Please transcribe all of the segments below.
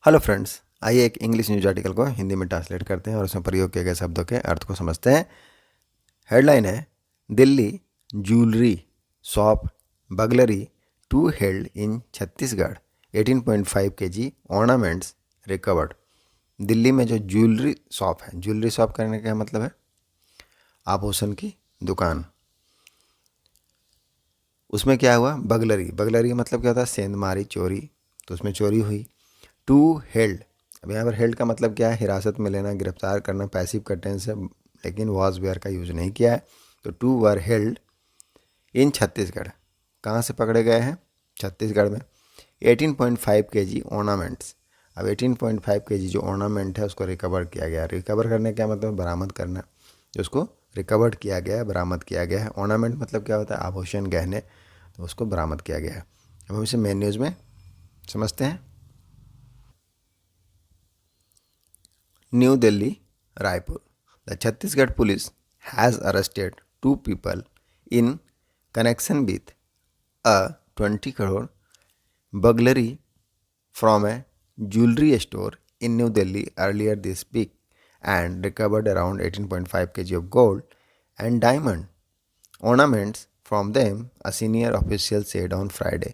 Hello friends, आइए एक English news article को हिंदी में ट्रांसलेट करते हैं और उसमें प्रयोग किए गए शब्दों के अर्थ को समझते हैं। हेडलाइन है, Delhi jewellery shop burglary two held in Chhattisgarh 18.5 kg ornaments recovered. Delhi में जो ज्वेलरी शॉप है, ज्वेलरी शॉप करने का मतलब है आभूषण की दुकान, उसमें क्या हुआ, बगलरी। बगलरी मतलब क्या होता है, सेंधमारी, चोरी। तो उसमें चोरी हुई। टू हेल्ड, अब यहाँ पर हेल्ड का मतलब क्या है, हिरासत में लेना, गिरफ्तार करना, पैसिव का टेंस है, लेकिन वॉज वेयर का यूज नहीं किया है। तो two were held in Chhattisgarh, कहाँ से पकड़े गए हैं, छत्तीसगढ़ में। 18.5 kg ऑर्नामेंट्स, अब 18.5 kg जो ऑर्नामेंट है उसको रिकवर किया गया। रिकवर करने का मतलब बरामद करना, जो उसको रिकवर्ड किया गया है, बरामद किया गया है। ऑर्नामेंट मतलब क्या होता है, आभूषण, गहने, तो उसको बरामद किया गया है। अब हम इसे मेन न्यूज़ में समझते हैं। New Delhi, Raipur. The Chhattisgarh police has arrested two people in connection with a 20 crore burglary from a jewelry store in New Delhi earlier this week and recovered around 18.5 kg of gold and diamond ornaments from them, a senior official said on Friday.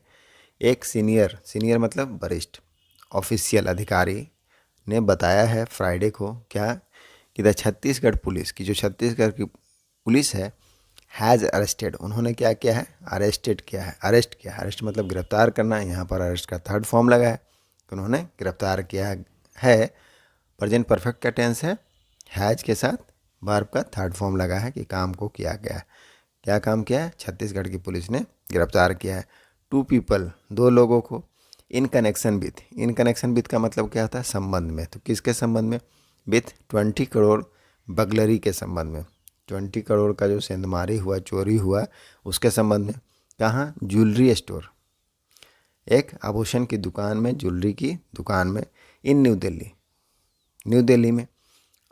एक senior मतलब वरिष्ठ official अधिकारी ने बताया है Friday को क्या, कि द छत्तीसगढ़ पुलिस की, जो छत्तीसगढ़ की पुलिस है, हैज़ अरेस्टेड, उन्होंने क्या किया है, अरेस्टेड किया है, अरेस्ट किया है। अरेस्ट मतलब गिरफ्तार करना, यहाँ पर अरेस्ट का थर्ड फॉर्म लगा है, तो उन्होंने गिरफ्तार किया है। प्रेजेंट परफेक्ट का टेंस है, हैज़ के साथ वर्ब का थर्ड फॉर्म लगा है कि काम को किया गया है। क्या काम किया है, छत्तीसगढ़ की पुलिस ने गिरफ्तार किया है। टू पीपल, दो लोगों को, in connection with, in connection with का मतलब क्या होता है, संबंध में। तो किसके संबंध में, विथ 20 करोड़ बगलरी के संबंध में। 20 करोड़ का जो सेंधमारी हुआ, चोरी हुआ, उसके संबंध में। कहाँ, ज्वेलरी स्टोर, एक आभूषण की दुकान में, ज्वेलरी की दुकान में, इन न्यू दिल्ली, न्यू दिल्ली में।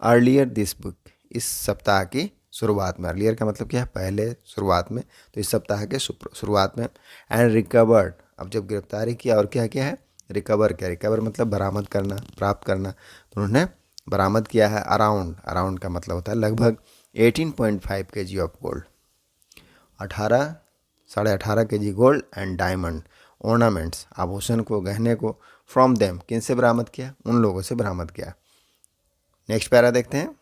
अर्लियर दिस बुक, इस सप्ताह की शुरुआत में। अर्लियर का मतलब क्या है, पहले, शुरुआत में, तो इस सप्ताह के शुरुआत में। एंड रिकवर्ड, अब जब गिरफ्तारी किया और क्या किया है, रिकवर किया। रिकवर मतलब बरामद करना, प्राप्त करना, तो उन्होंने बरामद किया है अराउंड, अराउंड का मतलब होता है लगभग 18.5 kg of gold, 18.5 kg gold and diamond ornaments, आभूषण को, गहने को, फ्रॉम देम, किन से बरामद किया, उन लोगों से बरामद किया। नेक्स्ट पैरा देखते हैं।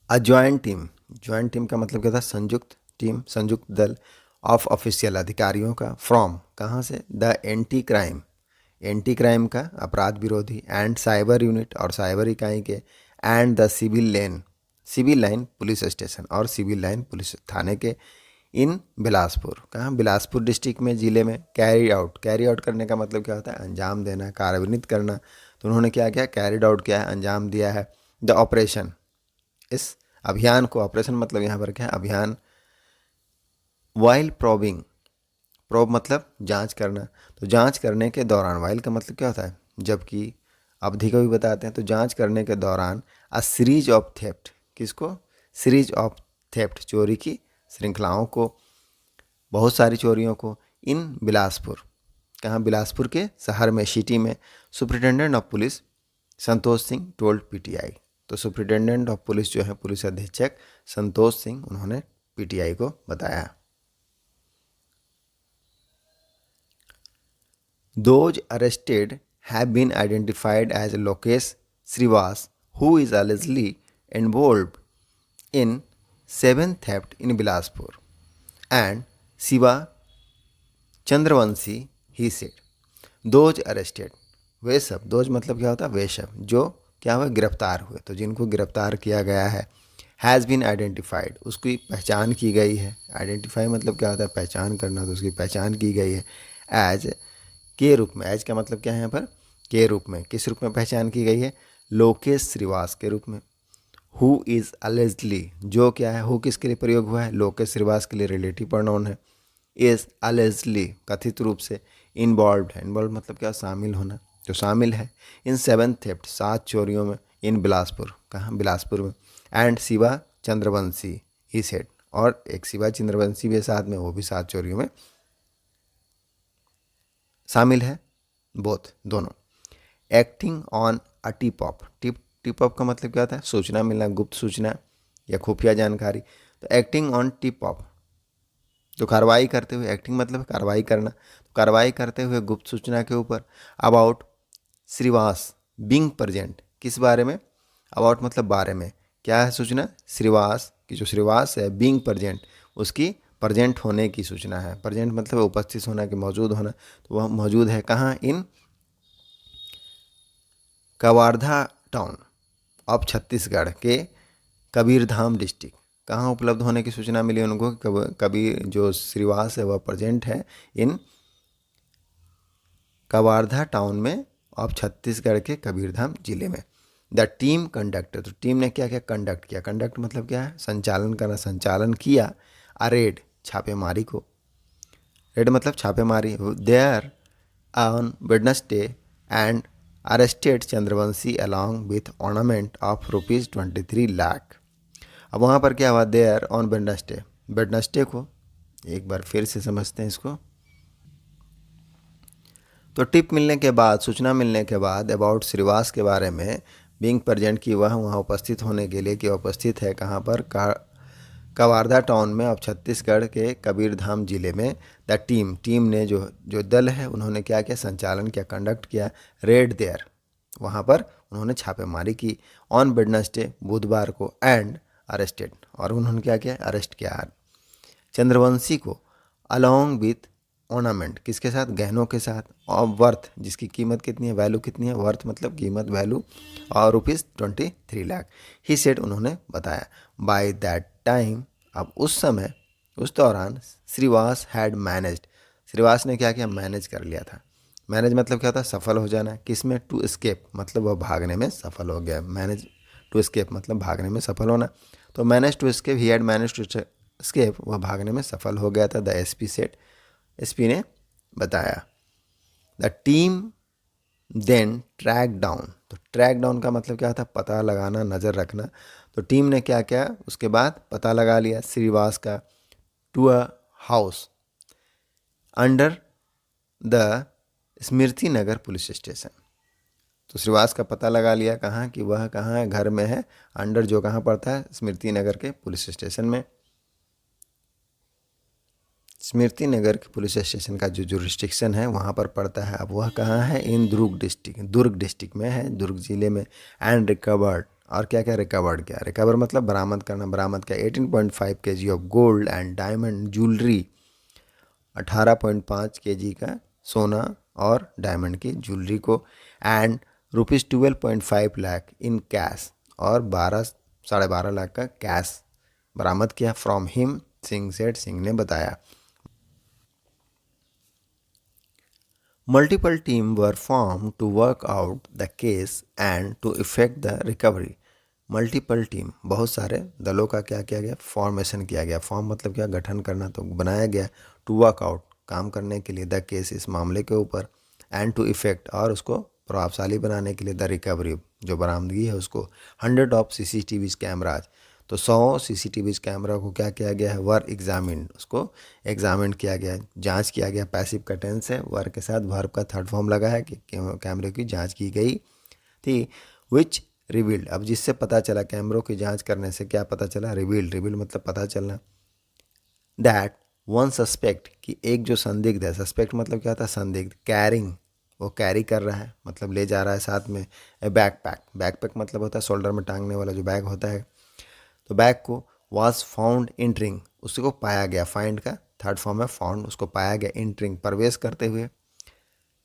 A joint team, joint team का मतलब क्या था, संयुक्त टीम, संयुक्त दल, ऑफ ऑफिशियल, अधिकारियों का, फ्रॉम, कहाँ से, the anti crime, anti crime का, अपराध विरोधी, एंड साइबर यूनिट, और साइबर इकाई के, and the civil lane, civil line police station और सिविल लाइन पुलिस थाने के, इन बिलासपुर, कहाँ, बिलासपुर डिस्ट्रिक्ट में, जिले में। कैरी आउट, कैरी आउट करने का मतलब क्या होता है, अंजाम देना, कार्यान्वित करना। तो उन्होंने क्या किया, कैरिड आउट किया है, अंजाम दिया है। द ऑपरेशन, इस अभियान को, ऑपरेशन मतलब यहाँ पर क्या है, अभियान। वाइल प्रोबिंग, प्रोब मतलब जांच करना, तो जांच करने के दौरान, वाइल का मतलब क्या होता है, जबकि, अवधि को भी बताते हैं। तो जांच करने के दौरान, अ सीरीज ऑफ थेफ्ट, किसको, सीरीज ऑफ थेफ्ट, चोरी की श्रृंखलाओं को, बहुत सारी चोरियों को, इन बिलासपुर, कहाँ, बिलासपुर के शहर में, सिटी में। Superintendent of police Santosh Singh told PTI, तो सुप्रिटेंडेंट ऑफ पुलिस जो है, पुलिस अधीक्षक संतोष सिंह, उन्होंने पीटीआई को बताया। Those arrested have been identified as Lokesh Srivas, who is allegedly involved in 7 theft in Bilaspur, and Shiva Chandravanshi, he said. Those arrested, वे सब, those मतलब क्या होता है, वे सब जो क्या हुए, गिरफ्तार हुए, तो जिनको गिरफ्तार किया गया है। हैज़ बीन आइडेंटिफाइड, उसकी पहचान की गई है। आइडेंटिफाई मतलब क्या होता है, पहचान करना, तो उसकी पहचान की गई है। एज के रूप में, एज का मतलब क्या है यहाँ पर, के रूप में, किस रूप में पहचान की गई है, लोकेश श्रीवास के रूप में। हु इज़ अलेजली, जो क्या है, हु किसके लिए प्रयोग हुआ है, लोकेश श्रीवास के लिए रिलेटिव प्रोनाउन है। इज़ अलेजली कथित रूप से, इन्वॉल्व है, इन्वॉल्व मतलब क्या, शामिल होना, जो शामिल है। इन 7 थेफ्ट, 7 चोरियों में, इन बिलासपुर, कहाँ, बिलासपुर में। And Shiva Chandravanshi, he said, और एक शिवा चंद्रवंशी भी साथ में, वो भी 7 चोरियों में शामिल है। बोथ दोनों। Acting on a tip of, tip of का मतलब क्या होता है? सूचना मिलना, गुप्त सूचना या खुफिया जानकारी। तो एक्टिंग ऑन टिप ऑफ, तो कार्रवाई करते हुए, एक्टिंग मतलब कार्रवाई करना, तो कार्रवाई करते हुए गुप्त सूचना के ऊपर। अबाउट श्रीवास बीइंग प्रेजेंट, किस बारे में? अबाउट मतलब बारे में, क्या है सूचना? श्रीवास की जो श्रीवास है बीइंग प्रेजेंट, उसकी प्रेजेंट होने की सूचना है। प्रेजेंट मतलब उपस्थित होना, कि मौजूद होना, तो वह मौजूद है कहाँ? इन कवार्धा टाउन ऑफ छत्तीसगढ़ के कबीरधाम डिस्ट्रिक्ट। कहाँ उपलब्ध होने की सूचना मिली उनको? कबीर जो श्रीवास है वह प्रेजेंट है इन कवार्धा टाउन में ऑफ छत्तीसगढ़ के कबीरधाम जिले में। द टीम कंडक्टर, तो टीम ने क्या क्या कंडक्ट किया? कंडक्ट मतलब क्या है? संचालन करना, संचालन किया। अ रेड, छापेमारी को। रेड मतलब छापेमारी। There on Wednesday and arrested Chandravanshi along with ornament of ₹23 lakh. अब वहाँ पर क्या हुआ? देयर ऑन वेडनेसडे, वेडनेसडे को, एक बार फिर से समझते हैं इसको। तो टिप मिलने के बाद, सूचना मिलने के बाद अबाउट श्रीवास के बारे में, बीइंग प्रेजेंट की वह वहाँ उपस्थित होने के लिए, कि उपस्थित है कहाँ पर? कवार्धा टाउन में अब छत्तीसगढ़ के कबीरधाम जिले में। द टीम ने जो जो दल है उन्होंने क्या किया? संचालन किया, कंडक्ट किया। रेड देयर, वहाँ पर उन्होंने छापेमारी की। ऑन वेडनेसडे, बुधवार को। एंड अरेस्टेड, और उन्होंने क्या किया? अरेस्ट किया चंद्रवंशी को। अलॉन्ग विथ ऑर्नामेंट, किसके साथ? गहनों के साथ। और वर्थ, जिसकी कीमत कितनी है? वैल्यू कितनी है? वर्थ मतलब कीमत, वैल्यू। और ₹23 लाख। ही सेड, उन्होंने बताया। बाय दैट टाइम, अब उस समय, उस दौरान, श्रीवास हैड मैनेज्ड, श्रीवास ने क्या किया? मैनेज कर लिया था। मैनेज मतलब क्या होता है? सफल हो जाना। किस में? टू एस्केप, मतलब वह भागने में सफल हो गया। मैनेज टू एस्केप मतलब भागने में सफल होना। तो manage to escape, he had manage to escape, वह भागने में सफल हो गया था। द एसपी सेट, एसपी ने बताया। The team then track down, तो ट्रैक डाउन का मतलब क्या होता है? पता लगाना, नज़र रखना। तो टीम ने क्या किया? उसके बाद पता लगा लिया श्रीवास का। To a house under the Smriti Nagar police station, तो श्रीवास का पता लगा लिया कहाँ, कि वह कहाँ है? घर में है। अंडर जो कहाँ पड़ता है? स्मृति नगर के पुलिस स्टेशन में। स्मृति नगर के पुलिस स्टेशन का जो जुरिस्डिक्शन है वहाँ पर पड़ता है। अब वह कहाँ है? इन दुर्ग डिस्ट्रिक्ट में है, दुर्ग जिले में। एंड रिकवर्ड, और क्या क्या रिकवर्ड किया? रिकवर मतलब बरामद करना, बरामद किया 18.5 kg of gold and diamond jewellery, 18.5 kg का सोना और डायमंड की ज्वेलरी को। एंड ₹12.5 लाख इन कैश, और 12.5 लाख का कैश बरामद किया। फ्रॉम हिम, सिंह सेठ, सिंह ने बताया। Multiple teams were formed to work out the case and to effect the recovery. Multiple team, बहुत सारे दलों का क्या किया गया? फॉर्मेशन किया गया। फॉर्म मतलब क्या? गठन करना, तो बनाया गया। टू वर्क आउट, काम करने के लिए। द केस, इस मामले के ऊपर। एंड टू इफेक्ट, और उसको प्रभावशाली बनाने के लिए। द रिकवरी, जो बरामदगी है उसको। 100 ऑफ CCTV कैमराज, तो 100 CCTV कैमरा को क्या किया गया है? वर एग्जामिन, उसको एग्जामिन किया गया, जांच किया गया। पैसिव का टेंस है, वर के साथ वर्ब का थर्ड फॉर्म लगा है, कि कैमरे की जांच की गई थी। विच रिवील्ड, अब जिससे पता चला, कैमरों की जांच करने से क्या पता चला? रिवील्ड मतलब पता चलना। दैट वन सस्पेक्ट, कि एक जो संदिग्ध है, सस्पेक्ट मतलब क्या होता है? संदिग्ध। कैरिंग, वो कैरी कर रहा है, मतलब ले जा रहा है साथ में। ए बैकपैक, बैकपैक मतलब होता है शोल्डर में टांगने वाला जो बैग होता है। तो बैग को वॉज फाउंड इंटरिंग, उसको पाया गया। फाइंड का थर्ड फॉर्म है फाउंड, उसको पाया गया। इंटरिंग, प्रवेश करते हुए।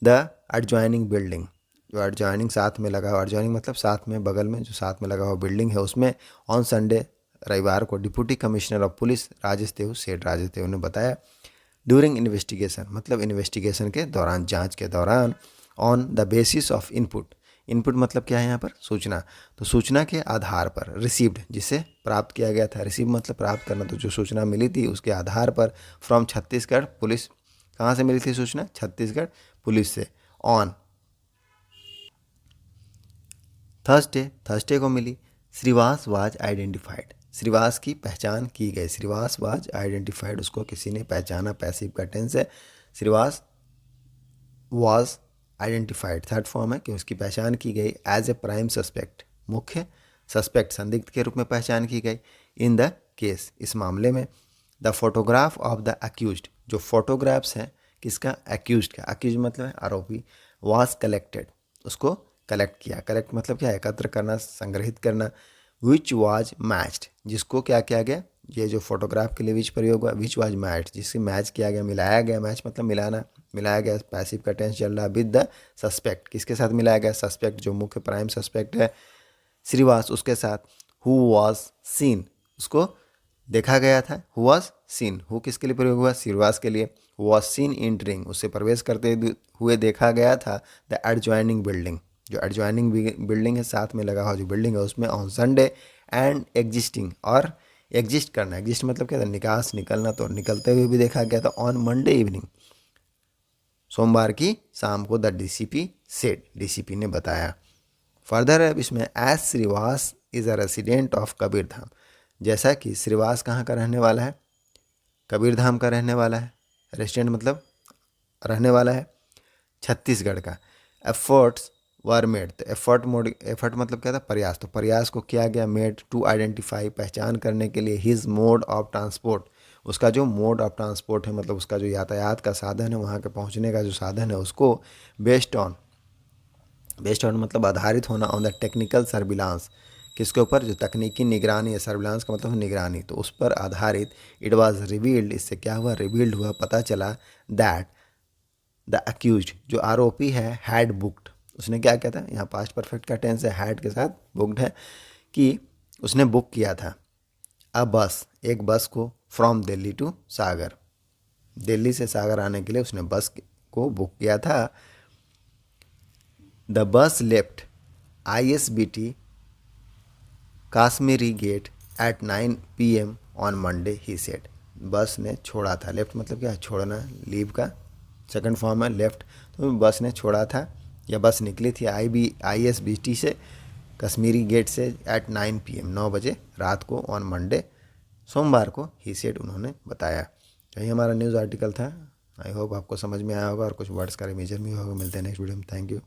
द एडजॉइनिंग बिल्डिंग, जो एडजॉइनिंग साथ में लगा हुआ, एडजॉइनिंग मतलब साथ में, बगल में जो साथ में लगा हुआ बिल्डिंग है उसमें। ऑन संडे, रविवार को। Deputy commissioner of police Rajesh Dev, Seth Rajesh देव ने बताया। ड्यूरिंग इन्वेस्टिगेशन मतलब इन्वेस्टिगेशन के दौरान, जांच के दौरान। On the basis of input, input मतलब क्या है यहाँ पर? सूचना, तो सूचना के आधार पर। रिसीव्ड, जिसे प्राप्त किया गया था। रिसीव मतलब प्राप्त करना, तो जो सूचना मिली थी उसके आधार पर। फ्रॉम छत्तीसगढ़ पुलिस, कहाँ से मिली थी सूचना? छत्तीसगढ़ पुलिस से। ऑन थर्सडे को मिली। श्रीवास वाज आइडेंटिफाइड, श्रीवास की पहचान की गई। श्रीवास वाज आइडेंटिफाइड, उसको किसी ने पहचाना। पैसिव का टेंस है। Shrivas was identified, third form है कि उसकी पहचान की गई एज ए प्राइम सस्पेक्ट, मुख्य सस्पेक्ट संदिग्ध के रूप में पहचान की गई इन द केस, इस मामले में। The photograph of the accused, जो फोटोग्राफ्स हैं किसका, अक्यूज्ड का, अक्यूज मतलब है आरोपी, वाज कलेक्टेड, उसको कलेक्ट किया, कलेक्ट मतलब क्या, एकत्र करना, संग्रहित करना, विच वाज मैच्ड, जिसको क्या किया गया, ये जो फोटोग्राफ के लिए विच प्रयोग हुआ, विच वाज मैच्ड, जिससे मैच किया गया, मिलाया गया, मैच मतलब मिलाना, मिलाया गया, पैसिव का टेंस चल रहा, विद द सस्पेक्ट, किसके साथ मिलाया गया, सस्पेक्ट जो मुख्य प्राइम सस्पेक्ट है श्रीवास, उसके साथ, हु वाज सीन, उसको देखा गया था, हु वाज सीन, हु किसके लिए प्रयोग हुआ, श्रीवास के लिए, हु वाज सीन एंटरिंग, उससे प्रवेश करते हुए देखा गया था, द एडजॉइनिंग बिल्डिंग, जो एडजॉइनिंग बिल्डिंग है, साथ में लगा हुआ जो बिल्डिंग है उसमें, ऑन संडे, एंड एग्जिस्टिंग, और एग्जिस्ट करना, एग्जिस्ट मतलब क्या था, निकास, निकलना, तो निकलते हुए भी देखा गया था, ऑन मंडे इवनिंग, सोमवार की शाम को, द डीसीपी सेड, डीसीपी ने बताया। फर्दर है इसमें, as Shrivas is a resident of Kabirdham, जैसा कि श्रीवास कहाँ का रहने वाला है, कबीरधाम का रहने वाला है, रेसिडेंट मतलब रहने वाला है छत्तीसगढ़ का। एफर्ट्स वर मेड, तो एफर्ट मतलब क्या था, प्रयास, तो प्रयास को किया गया, मेड टू आइडेंटिफाई, पहचान करने के लिए, हिज मोड ऑफ ट्रांसपोर्ट, उसका जो मोड ऑफ ट्रांसपोर्ट है, मतलब उसका जो यातायात का साधन है, वहाँ के पहुँचने का जो साधन है, उसको बेस्ड ऑन मतलब आधारित होना, ऑन द टेक्निकल सर्विलांस, किसके ऊपर, जो तकनीकी निगरानी है, सर्विलांस का मतलब निगरानी, तो उस पर आधारित, इट वाज रिवील्ड, इससे क्या हुआ, रिवील्ड हुआ, पता चला, दैट द अक्यूज्ड, जो आरोपी है, हैड बुक्ड, उसने क्या किया था, यहाँ पास्ट परफेक्ट का टेंस है, हैड के साथ बुक्ड है, कि उसने बुक किया था अ बस, एक बस को, फ्रॉम दिल्ली टू सागर, दिल्ली से सागर आने के लिए उसने बस को बुक किया था। The bus left ISBT Kashmiri Gate at 9 PM on Monday, he said, bus ने छोड़ा था, लेफ्ट मतलब क्या, छोड़ना, लीव का सेकंड फॉर्म है लेफ्ट, तो बस ने छोड़ा था, या बस निकली थी ISBT से, कश्मीरी गेट से, एट 9 PM 9 बजे रात को, ऑन मंडे सोमवार को, ही सेड उन्होंने बताया। यही हमारा न्यूज़ आर्टिकल था। आई होप आपको समझ में आया होगा और कुछ वर्ड्स का रिवीजन भी होगा। मिलते हैं नेक्स्ट वीडियो में। Thank you.